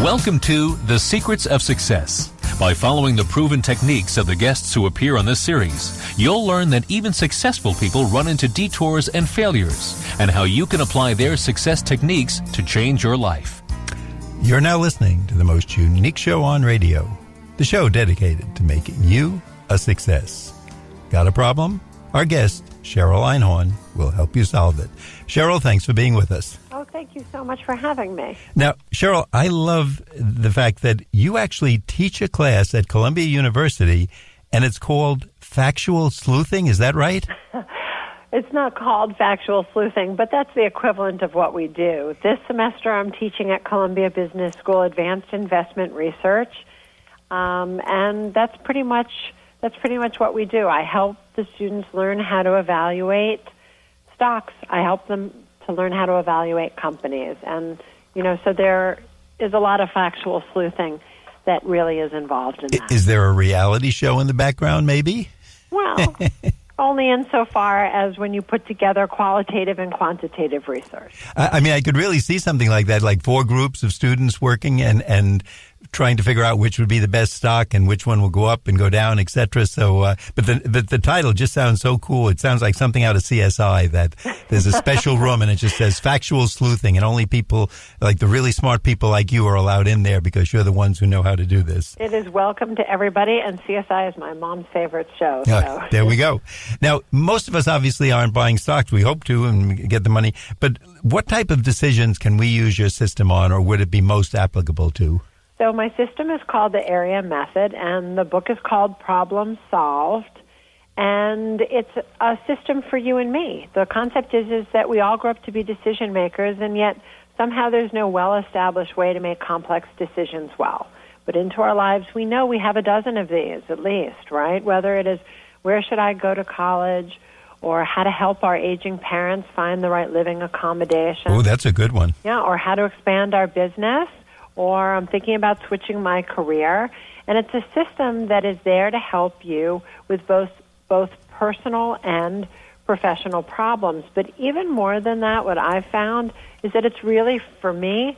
Welcome to The Secrets of Success. By following the proven techniques of the guests who appear on this series, you'll learn that even successful people run into detours and failures, and how you can apply their success techniques to change your life. You're now listening to the most unique show on radio, the show dedicated to making you a success. Got a problem? Our guest, Cheryl Einhorn, will help you solve it. Cheryl, thanks for being with us. Oh, thank you so much for having me. Now, Cheryl, I love the fact that you actually teach a class at Columbia University, and it's called Factual Sleuthing. Is that right? It's not called factual sleuthing, but that's the equivalent of what we do. This semester I'm teaching at Columbia Business School Advanced Investment Research, and that's pretty much what we do. I help the students learn how to evaluate stocks. I help them to learn how to evaluate companies. And, so there is a lot of factual sleuthing that really is involved in that. Is there a reality show in the background, maybe? Well, only insofar as when you put together qualitative and quantitative research. I could really see something like that, like 4 groups of students working and trying to figure out which would be the best stock and which one will go up and go down, etc. So, but the title just sounds so cool. It sounds like something out of CSI, that there's a special room and it just says factual sleuthing, and only people, like the really smart people like you, are allowed in there because you're the ones who know how to do this. It is welcome to everybody, and CSI is my mom's favorite show. So. There we go. Now, most of us obviously aren't buying stocks. We hope to and get the money. But what type of decisions can we use your system on, or would it be most applicable to? So my system is called the Area Method, and the book is called Problem Solved, and it's a system for you and me. The concept is that we all grow up to be decision makers, and yet somehow there's no well-established way to make complex decisions well. But into our lives, we know we have a dozen of these at least, right? Whether it is where should I go to college, or how to help our aging parents find the right living accommodation. Oh, that's a good one. Yeah, or how to expand our business, or I'm thinking about switching my career. And it's a system that is there to help you with both personal and professional problems. But even more than that, what I've found is that it's really, for me,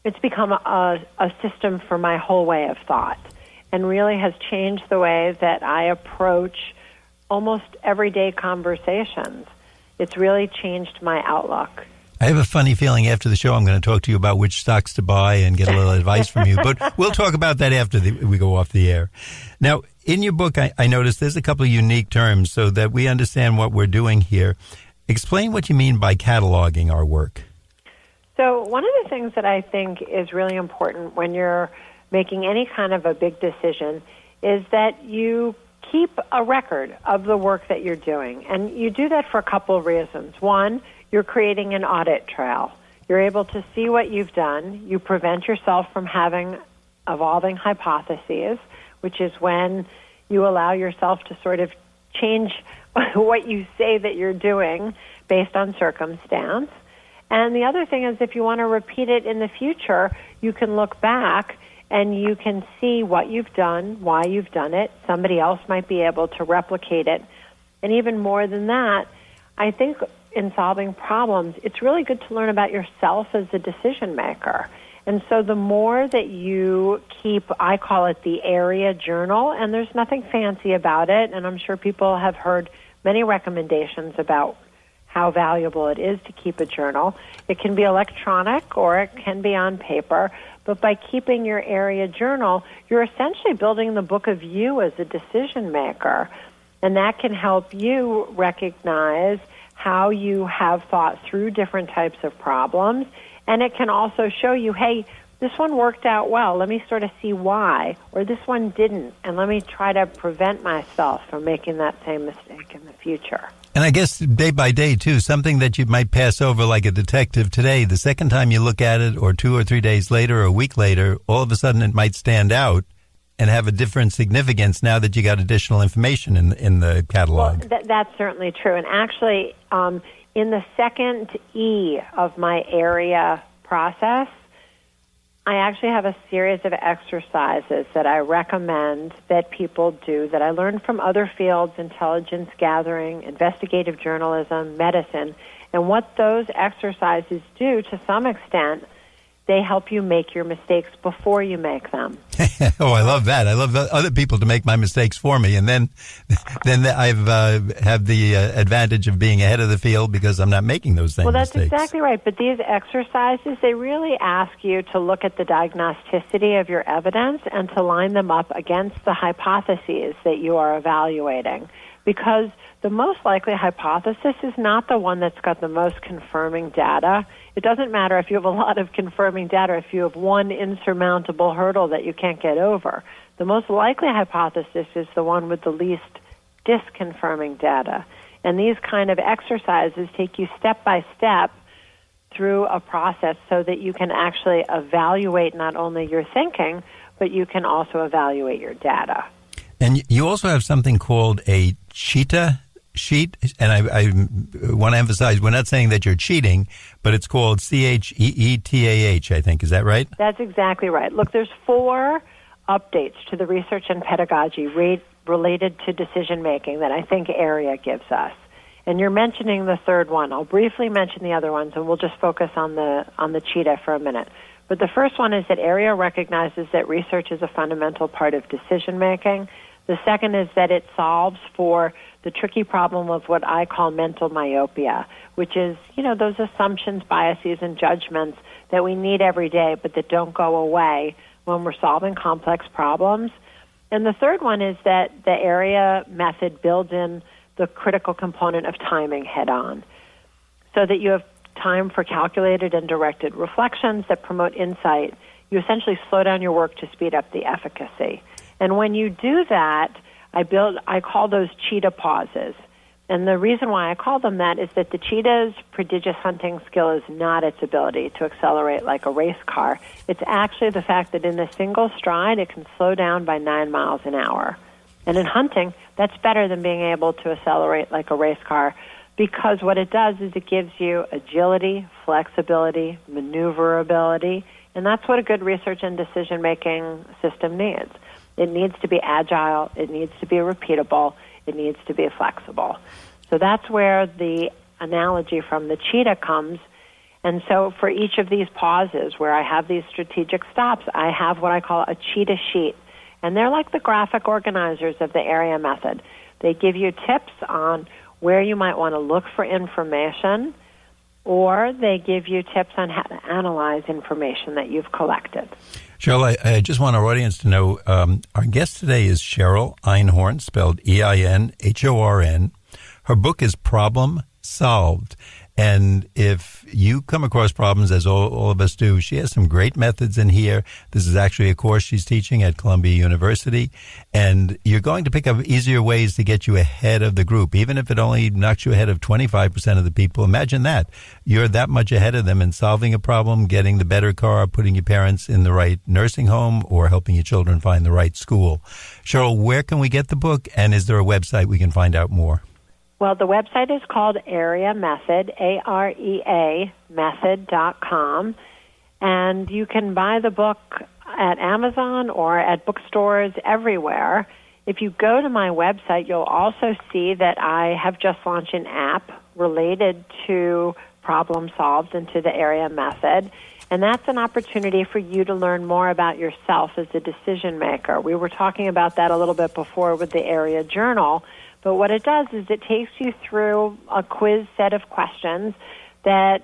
it's become a system for my whole way of thought, and really has changed the way that I approach almost everyday conversations. It's really changed my outlook. I have a funny feeling after the show I'm going to talk to you about which stocks to buy and get a little advice from you. But we'll talk about that after we go off the air. Now, in your book, I noticed there's a couple of unique terms so that we understand what we're doing here. Explain what you mean by cataloging our work. So one of the things that I think is really important when you're making any kind of a big decision is that you keep a record of the work that you're doing. And you do that for a couple of reasons. One, you're creating an audit trail. You're able to see what you've done. You prevent yourself from having evolving hypotheses, which is when you allow yourself to sort of change what you say that you're doing based on circumstance. And the other thing is, if you want to repeat it in the future, you can look back and you can see what you've done, why you've done it. Somebody else might be able to replicate it. And even more than that, I think in solving problems, it's really good to learn about yourself as a decision maker. And so the more that you keep, I call it the area journal, and there's nothing fancy about it, and I'm sure people have heard many recommendations about how valuable it is to keep a journal. It can be electronic or it can be on paper, but by keeping your area journal, you're essentially building the book of you as a decision maker, and that can help you recognize how you have thought through different types of problems, and it can also show you, hey, this one worked out well. Let me sort of see why, or this one didn't, and let me try to prevent myself from making that same mistake in the future. And I guess day by day, too, something that you might pass over like a detective today, the second time you look at it, or 2 or 3 days later or a week later, all of a sudden it might stand out and have a different significance now that you got additional information in the catalog. Well, that's certainly true. And actually, in the second E of my area process, I actually have a series of exercises that I recommend that people do that I learned from other fields, intelligence gathering, investigative journalism, medicine. And what those exercises do, to some extent, they help you make your mistakes before you make them. Oh, I love that. I love other people to make my mistakes for me, and then I've have the advantage of being ahead of the field because I'm not making those same mistakes. Well, that's exactly right. But these exercises, they really ask you to look at the diagnosticity of your evidence and to line them up against the hypotheses that you are evaluating, because the most likely hypothesis is not the one that's got the most confirming data. It doesn't matter if you have a lot of confirming data, if you have one insurmountable hurdle that you can't get over. The most likely hypothesis is the one with the least disconfirming data. And these kind of exercises take you step by step through a process so that you can actually evaluate not only your thinking, but you can also evaluate your data. And you also have something called a cheetah sheet, and I want to emphasize, we're not saying that you're cheating, but it's called CHEETAH, I think. Is that right? That's exactly right. Look, there's 4 updates to the research and pedagogy related to decision-making that I think AREA gives us. And you're mentioning the third one. I'll briefly mention the other ones, and we'll just focus on the cheetah for a minute. But the first one is that AREA recognizes that research is a fundamental part of decision-making. The second is that it solves for the tricky problem of what I call mental myopia, which is, those assumptions, biases, and judgments that we need every day but that don't go away when we're solving complex problems. And the third one is that the AREA method builds in the critical component of timing head-on so that you have time for calculated and directed reflections that promote insight. You essentially slow down your work to speed up the efficacy. And when you do that, I call those cheetah pauses. And the reason why I call them that is that the cheetah's prodigious hunting skill is not its ability to accelerate like a race car. It's actually the fact that in a single stride, it can slow down by 9 miles an hour. And in hunting, that's better than being able to accelerate like a race car, because what it does is it gives you agility, flexibility, maneuverability, and that's what a good research and decision-making system needs. It needs to be agile, it needs to be repeatable, it needs to be flexible. So that's where the analogy from the cheetah comes. And so for each of these pauses where I have these strategic stops, I have what I call a cheetah sheet. And they're like the graphic organizers of the AREA method. They give you tips on where you might want to look for information, or they give you tips on how to analyze information that you've collected. Cheryl, I just want our audience to know our guest today is Cheryl Einhorn, spelled Einhorn. Her book is Problem Solved. And if you come across problems, as all of us do, she has some great methods in here. This is actually a course she's teaching at Columbia University. And you're going to pick up easier ways to get you ahead of the group, even if it only knocks you ahead of 25% of the people. Imagine that. You're that much ahead of them in solving a problem, getting the better car, putting your parents in the right nursing home, or helping your children find the right school. Cheryl, where can we get the book? And is there a website we can find out more? Well, the website is called AREA Method, AREA method.com, and you can buy the book at Amazon or at bookstores everywhere. If you go to my website, you'll also see that I have just launched an app related to Problem Solved and to the AREA Method, and that's an opportunity for you to learn more about yourself as a decision maker. We were talking about that a little bit before with the AREA Journal. But what it does is it takes you through a quiz set of questions that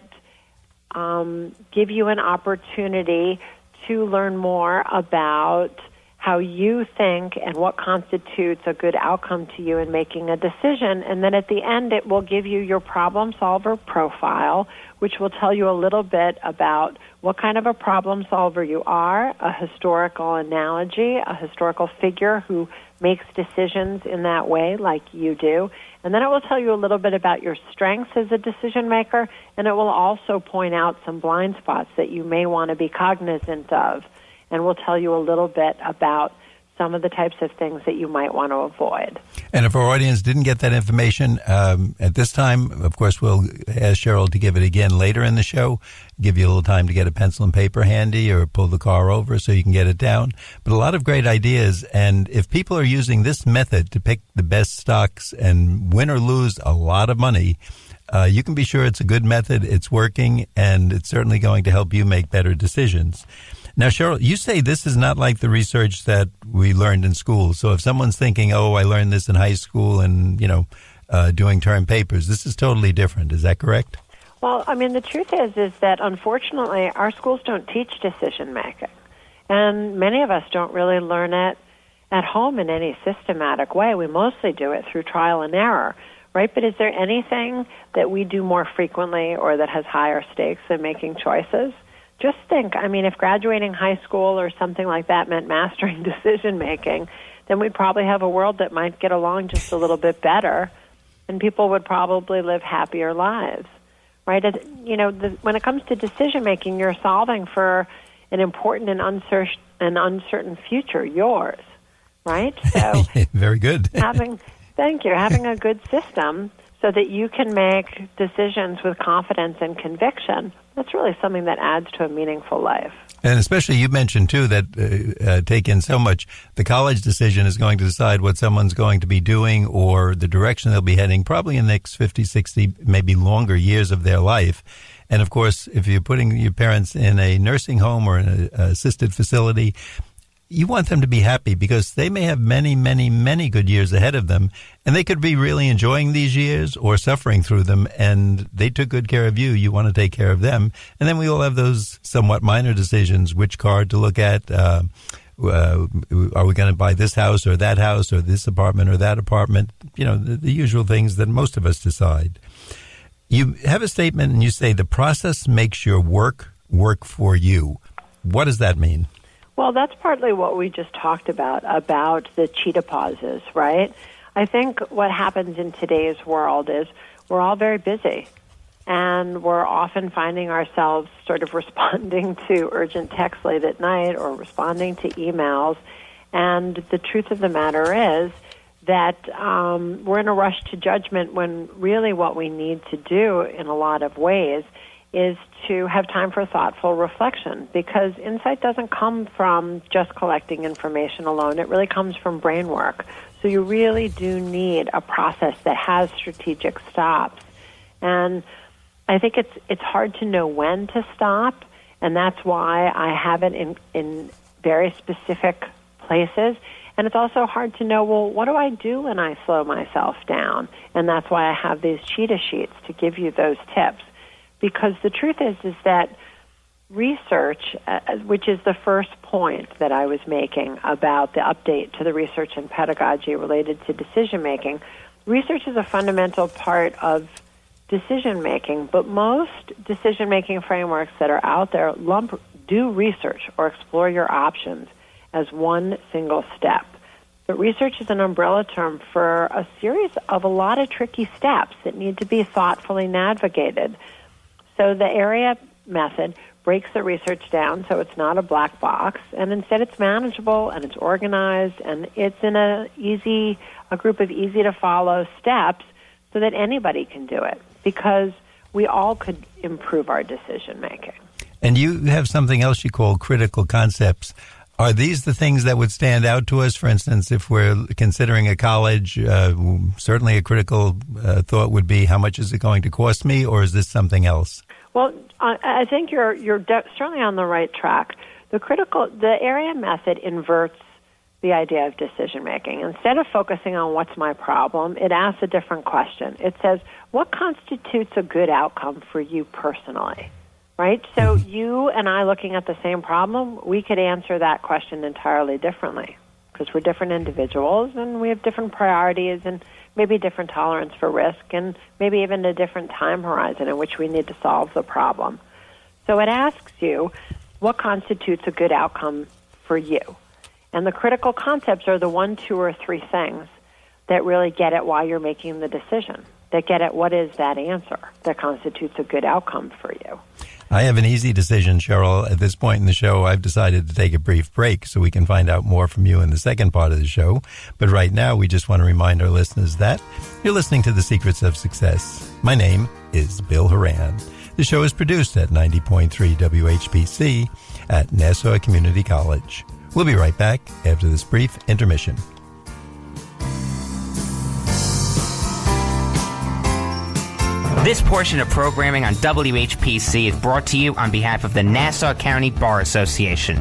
give you an opportunity to learn more about how you think and what constitutes a good outcome to you in making a decision. And then at the end, it will give you your problem solver profile, which will tell you a little bit about what kind of a problem solver you are, a historical analogy, a historical figure who makes decisions in that way like you do. And then it will tell you a little bit about your strengths as a decision maker, and it will also point out some blind spots that you may want to be cognizant of. And we'll tell you a little bit about some of the types of things that you might want to avoid. And if our audience didn't get that information at this time, of course, we'll ask Cheryl to give it again later in the show, give you a little time to get a pencil and paper handy or pull the car over so you can get it down. But a lot of great ideas. And if people are using this method to pick the best stocks and win or lose a lot of money, you can be sure it's a good method, it's working, and it's certainly going to help you make better decisions. Now, Cheryl, you say this is not like the research that we learned in school. So if someone's thinking, oh, I learned this in high school and, doing term papers, this is totally different. Is that correct? Well, I mean, the truth is that unfortunately our schools don't teach decision making. And many of us don't really learn it at home in any systematic way. We mostly do it through trial and error, right? But is there anything that we do more frequently or that has higher stakes than making choices? Just think, I mean, if graduating high school or something like that meant mastering decision making, then we'd probably have a world that might get along just a little bit better, and people would probably live happier lives, right? When it comes to decision making, you're solving for an important and uncertain future, yours, right? So very good. having a good system so that you can make decisions with confidence and conviction, that's really something that adds to a meaningful life. And especially you mentioned, too, that take in so much. The college decision is going to decide what someone's going to be doing or the direction they'll be heading probably in the next 50, 60, maybe longer years of their life. And, of course, if you're putting your parents in a nursing home or in an assisted facility, you want them to be happy because they may have many, many, many good years ahead of them, and they could be really enjoying these years or suffering through them, and they took good care of you. You want to take care of them. And then we all have those somewhat minor decisions, which car to look at. Are we going to buy this house or this apartment or that apartment? The usual things that most of us decide. You have a statement and you say the process makes your work for you. What does that mean? Well, that's partly what we just talked about the cheetah pauses, right? I think what happens in today's world is we're all very busy, and we're often finding ourselves sort of responding to urgent texts late at night or responding to emails. And the truth of the matter is that we're in a rush to judgment when really what we need to do in a lot of ways is to have time for thoughtful reflection, because insight doesn't come from just collecting information alone. It really comes from brain work. So you really do need a process that has strategic stops. And I think it's hard to know when to stop, and that's why I have it in very specific places. And it's also hard to know, well, what do I do when I slow myself down? And that's why I have these cheetah sheets to give you those tips. Because the truth is that research, which is the first point that I was making about the update to the research and pedagogy related to decision-making, research is a fundamental part of decision-making, but most decision-making frameworks that are out there do research or explore your options as one single step. But research is an umbrella term for a series of a lot of tricky steps that need to be thoughtfully navigated. So the area method breaks the research down so it's not a black box, and instead it's manageable and it's organized and it's in a group of easy-to-follow steps so that anybody can do it, because we all could improve our decision-making. And you have something else you call critical concepts. Are these the things that would stand out to us? For instance, if we're considering a college, certainly a critical thought would be, how much is it going to cost me, or is this something else? Well, I think you're certainly on the right track. The area method inverts the idea of decision making. Instead of focusing on what's my problem, it asks a different question. It says, what constitutes a good outcome for you personally? Right? So you and I looking at the same problem, we could answer that question entirely differently, because we're different individuals and we have different priorities and maybe different tolerance for risk and maybe even a different time horizon in which we need to solve the problem. So it asks you, what constitutes a good outcome for you? And the critical concepts are the 1, 2, or 3 things that really get at why you're making the decision, that get at what is that answer that constitutes a good outcome for you. I have an easy decision, Cheryl. At this point in the show, I've decided to take a brief break so we can find out more from you in the second part of the show. But right now, we just want to remind our listeners that you're listening to The Secrets of Success. My name is Bill Horan. The show is produced at 90.3 WHBC at Nassau Community College. We'll be right back after this brief intermission. This portion of programming on WHPC is brought to you on behalf of the Nassau County Bar Association.